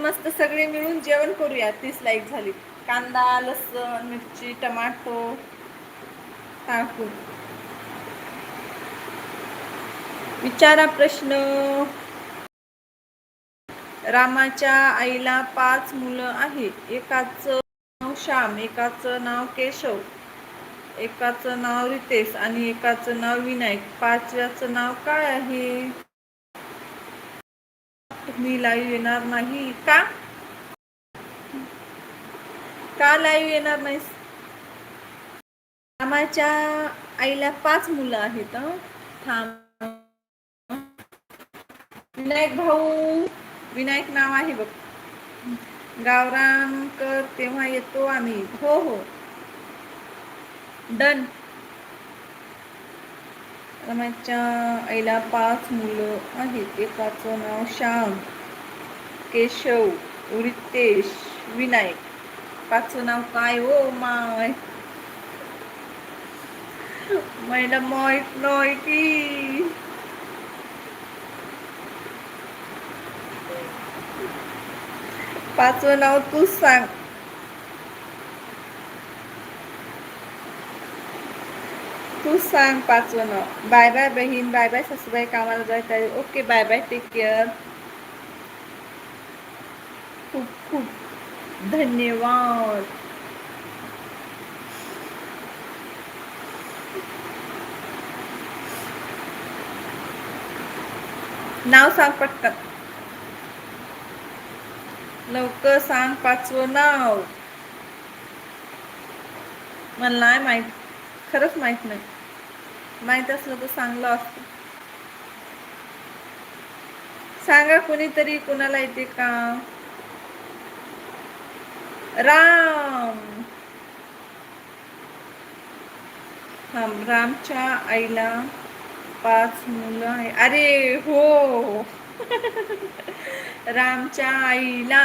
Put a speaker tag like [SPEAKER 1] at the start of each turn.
[SPEAKER 1] मस्त सगळे मिळून जेवण करूया. 30 लाईक झाली. कांदा, लसूण, मिरची, टमाटो टाकून. विचारा प्रश्न. रामाच्या आईला 5 मुलं आहेत. एकाचं नाव श्याम, एकाचं नाव केशव, एकाचं नाव रितेश आणि एकाचं नाव विनायक. 5व्याचं नाव काय आहे? तुम्ही लाईव्ह येणार नाही का? का लाईव्ह येणार नाहीस? रामाच्या आईला 5 मुलं आहेत. थांब. विनायक भाऊ, विनायक नाव आहे बघ. गावरान कर तेव्हा येतो आम्ही. हो हो, डन. रामाच्या आईला 5 मुलं आहेत. एकाचं नाव श्याम, केशव, रितेश, विनायक. 5चं नाव काय हो माय? मला माहित नाही की. पाचवं नाव तूच सांग. तू सांग 5वं नाव. बाय बाय बहीण, बाय बाय सासूबाई, कामाला जायचं आहे. Okay, bye bye, take care. खूप खूप धन्यवाद. नाव सांग पटकन. लवकर सांग 5वं नाव. मला नाही माहित, खरंच माहित नाही. माहित असलं तर चांगलं असतं. सांगा कोणीतरी, कोणाला येते का? राम. रामच्या आईला 5 मुलं आहे. अरे हो. रामच्या आईला